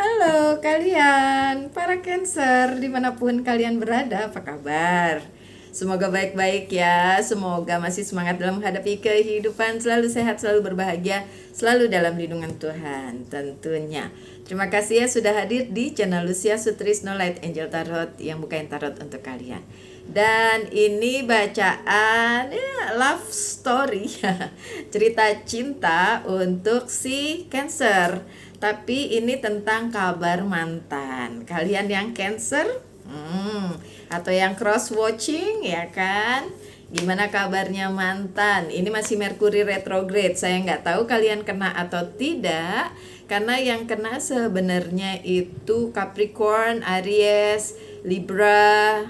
Halo kalian, para Cancer, dimanapun kalian berada, apa kabar? Semoga baik-baik ya, semoga masih semangat dalam menghadapi kehidupan, selalu sehat, selalu berbahagia, selalu dalam lindungan Tuhan tentunya. Terima kasih ya sudah hadir di channel Lucia Sutrisno Light Angel Tarot yang bukain tarot untuk kalian. Dan ini bacaan ya, love story, cerita cinta untuk si Cancer. Tapi ini tentang kabar mantan. Kalian yang Cancer, atau yang cross watching ya kan? Gimana kabarnya mantan? Ini masih Merkuri retrograde. Saya nggak tahu kalian kena atau tidak. Karena yang kena sebenarnya itu Capricorn, Aries, Libra.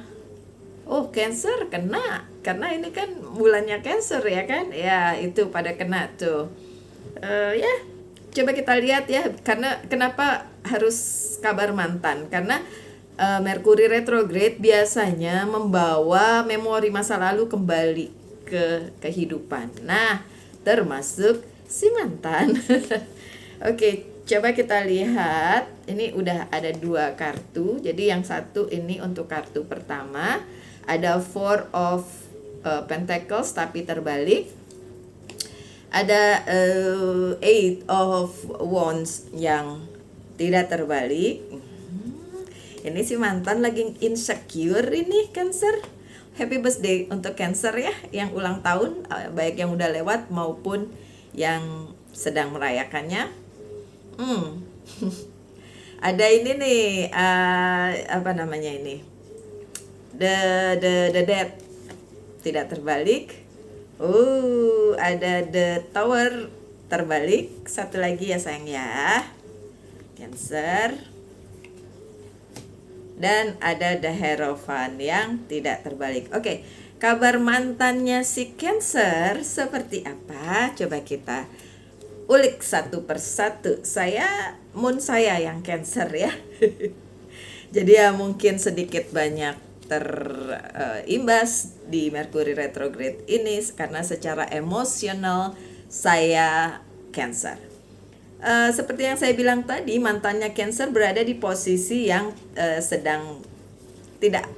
Oh, Cancer kena. Karena ini kan bulannya Cancer ya kan? Ya, itu pada kena tuh. Ya, coba kita lihat ya, karena kenapa harus kabar mantan? Karena Merkuri retrograde biasanya membawa memori masa lalu kembali ke kehidupan. Nah, termasuk si mantan. Oke, coba kita lihat. Ini udah ada dua kartu. Jadi yang satu ini untuk kartu pertama, ada Four of Pentacles tapi terbalik. Ada Eight of Wands yang tidak terbalik. Ini si mantan lagi insecure ini Cancer. Happy birthday untuk Cancer ya, yang ulang tahun, baik yang udah lewat maupun yang sedang merayakannya. Ada ini nih, apa namanya ini? The Dead tidak terbalik. Ada The Tower terbalik. Satu lagi ya sayang ya, Cancer. Dan ada The Hierophant yang tidak terbalik. Oke, kabar mantannya si Cancer seperti apa? Coba kita ulik satu persatu. Moon saya yang Cancer ya. Jadi ya mungkin sedikit banyak terimbas di Merkuri retrograde ini karena secara emosional saya Cancer. Seperti yang saya bilang tadi, mantannya Cancer berada di posisi yang sedang tidak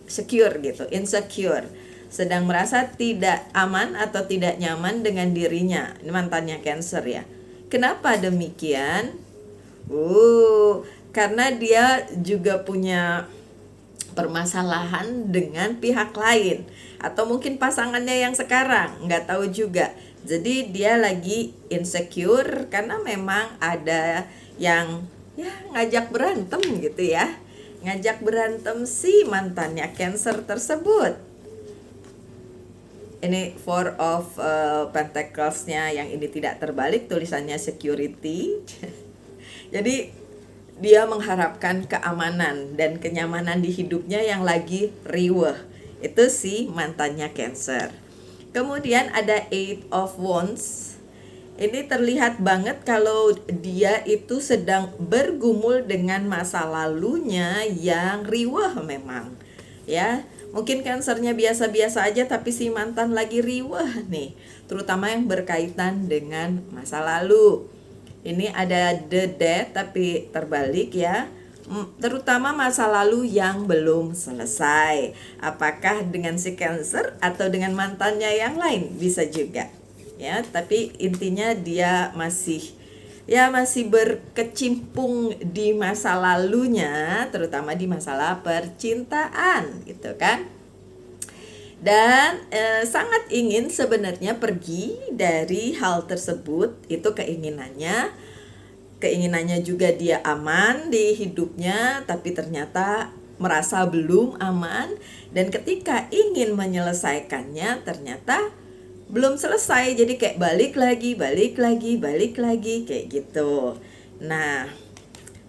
secure gitu, insecure, sedang merasa tidak aman atau tidak nyaman dengan dirinya. Ini mantannya Cancer ya. Kenapa demikian? Karena dia juga punya permasalahan dengan pihak lain, atau mungkin pasangannya yang sekarang, nggak tahu juga. Jadi dia lagi insecure karena memang ada yang ya ngajak berantem gitu ya, ngajak berantem si mantannya Cancer tersebut. Ini Four of Pentacles-nya yang ini tidak terbalik, tulisannya security. Jadi dia mengharapkan keamanan dan kenyamanan di hidupnya yang lagi riweh. Itu si mantannya Cancer. Kemudian ada Eight of Wands. Ini terlihat banget kalau dia itu sedang bergumul dengan masa lalunya yang riweh memang. Ya, mungkin Cancernya biasa-biasa aja tapi si mantan lagi riweh nih, terutama yang berkaitan dengan masa lalu. Ini ada The Death tapi terbalik ya, terutama masa lalu yang belum selesai. Apakah dengan si Cancer atau dengan mantannya yang lain, bisa juga ya. Tapi intinya dia masih berkecimpung di masa lalunya, terutama di masalah percintaan gitu kan. Dan sangat ingin sebenarnya pergi dari hal tersebut. Itu keinginannya juga dia aman di hidupnya, tapi ternyata merasa belum aman. Dan ketika ingin menyelesaikannya ternyata belum selesai, jadi kayak balik lagi kayak gitu. Nah,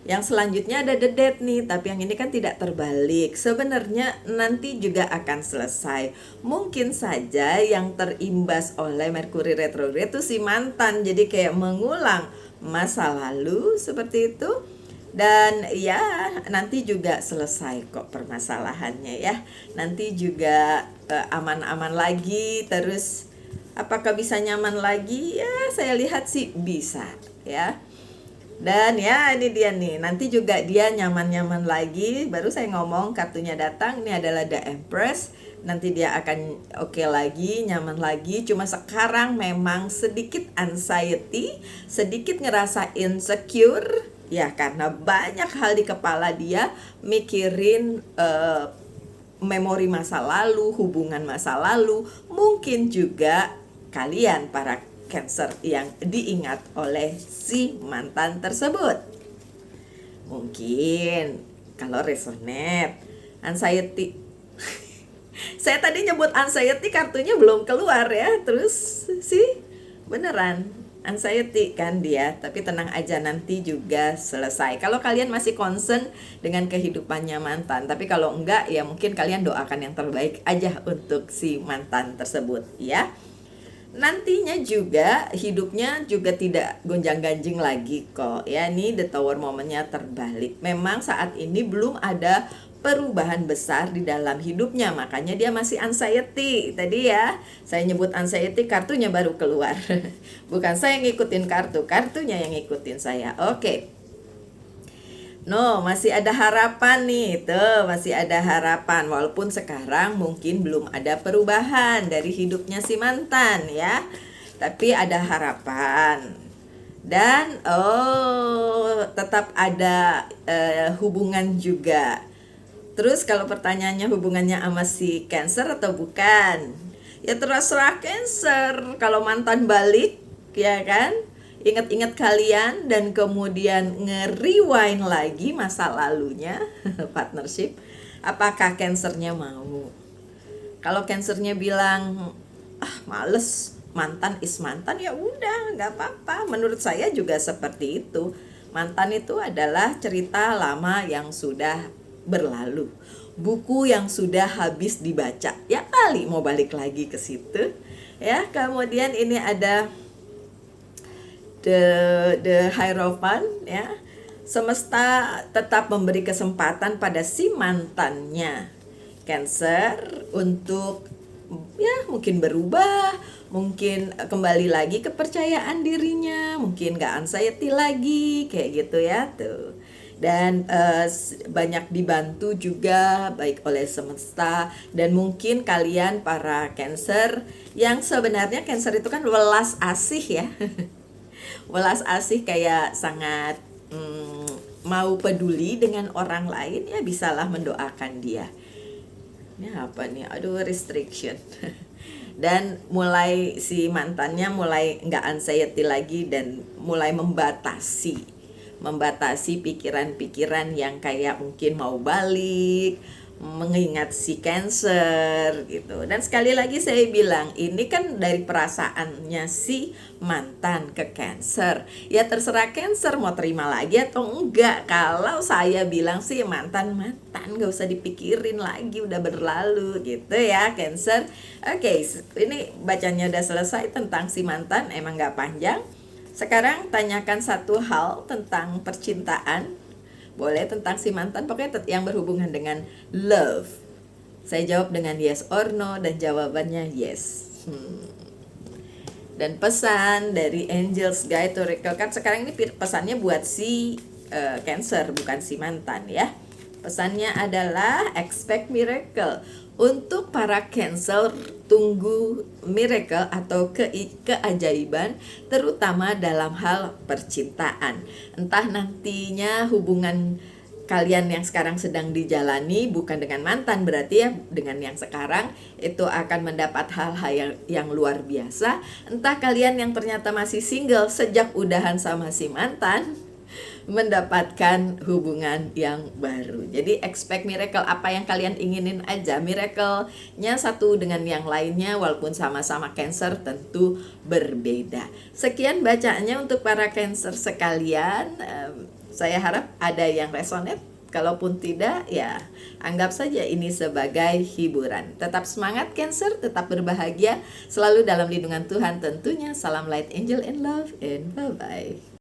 yang selanjutnya ada The Death nih, tapi yang ini kan tidak terbalik. Sebenarnya nanti juga akan selesai. Mungkin saja yang terimbas oleh Merkuri retrograde itu si mantan, jadi kayak mengulang masa lalu seperti itu. Dan ya nanti juga selesai kok permasalahannya ya. Nanti juga aman-aman lagi. Terus apakah bisa nyaman lagi? Ya saya lihat sih bisa ya. Dan ya ini dia nih, nanti juga dia nyaman-nyaman lagi. Baru saya ngomong kartunya datang, ini adalah The Empress. Nanti dia akan oke lagi, nyaman lagi. Cuma sekarang memang sedikit anxiety, sedikit ngerasa insecure. Ya karena banyak hal di kepala dia, mikirin memori masa lalu, hubungan masa lalu. Mungkin juga kalian para Cancer yang diingat oleh si mantan tersebut. Mungkin kalau resonate, anxiety. Saya tadi nyebut anxiety, kartunya belum keluar ya. Terus sih beneran anxiety kan dia, tapi tenang aja, nanti juga selesai. Kalau kalian masih concern dengan kehidupannya mantan, tapi kalau enggak ya mungkin kalian doakan yang terbaik aja untuk si mantan tersebut ya. Nantinya juga hidupnya juga tidak gonjang-ganjing lagi kok ya. Nih the tower momennya terbalik. Memang saat ini belum ada perubahan besar di dalam hidupnya, makanya dia masih anxiety. Tadi ya saya nyebut anxiety, kartunya baru keluar. Bukan saya ngikutin kartu, kartunya yang ngikutin saya. Oke. No, masih ada harapan nih, tuh masih ada harapan. Walaupun sekarang mungkin belum ada perubahan dari hidupnya si mantan ya, tapi ada harapan. Dan tetap ada hubungan juga. Terus kalau pertanyaannya hubungannya sama si Cancer atau bukan? Ya terserah Cancer. Kalau mantan balik, ya kan? Ingat-ingat kalian dan kemudian nge-rewind lagi masa lalunya partnership, apakah Cancernya mau? Kalau Cancernya bilang males, mantan is mantan, ya udah nggak apa-apa. Menurut saya juga seperti itu. Mantan itu adalah cerita lama yang sudah berlalu, buku yang sudah habis dibaca. Ya kali mau balik lagi ke situ ya. Kemudian ini ada the Hierophant ya. Semesta tetap memberi kesempatan pada si mantannya Cancer untuk ya mungkin berubah, mungkin kembali lagi kepercayaan dirinya, mungkin gak anxiety lagi kayak gitu ya tuh. Dan banyak dibantu juga baik oleh semesta, dan mungkin kalian para Cancer yang sebenarnya Cancer itu kan welas asih ya. Welas asih, kayak sangat mau peduli dengan orang lain ya, bisalah mendoakan dia. Ini apa nih? Aduh, restriction. Dan mulai si mantannya mulai nggak anxiety lagi dan mulai membatasi pikiran-pikiran yang kayak mungkin mau balik, mengingat si Cancer gitu. Dan sekali lagi saya bilang, ini kan dari perasaannya si mantan ke Cancer. Ya terserah Cancer mau terima lagi atau enggak. Kalau saya bilang sih mantan gak usah dipikirin lagi, udah berlalu gitu ya Cancer. Oke, ini bacanya udah selesai tentang si mantan, emang gak panjang. Sekarang tanyakan satu hal tentang percintaan. Boleh tentang si mantan, pokoknya yang berhubungan dengan love. Saya jawab dengan yes or no, dan jawabannya yes. Dan pesan dari Angels Guide to Oracle Card sekarang ini pesannya buat si Cancer, bukan si mantan ya. Pesannya adalah expect miracle. Untuk para Cancer, tunggu miracle atau keajaiban, terutama dalam hal percintaan. Entah nantinya hubungan kalian yang sekarang sedang dijalani bukan dengan mantan, berarti ya dengan yang sekarang itu akan mendapat hal-hal yang luar biasa. Entah kalian yang ternyata masih single sejak udahan sama si mantan, mendapatkan hubungan yang baru. Jadi expect miracle, apa yang kalian inginin aja. Miracle-nya satu dengan yang lainnya, walaupun sama-sama Cancer tentu berbeda. Sekian bacaannya untuk para Cancer sekalian. Saya harap ada yang resonate. Kalaupun tidak, ya anggap saja ini sebagai hiburan. Tetap semangat Cancer, tetap berbahagia, selalu dalam lindungan Tuhan tentunya. Salam light, angel, and love, and bye-bye.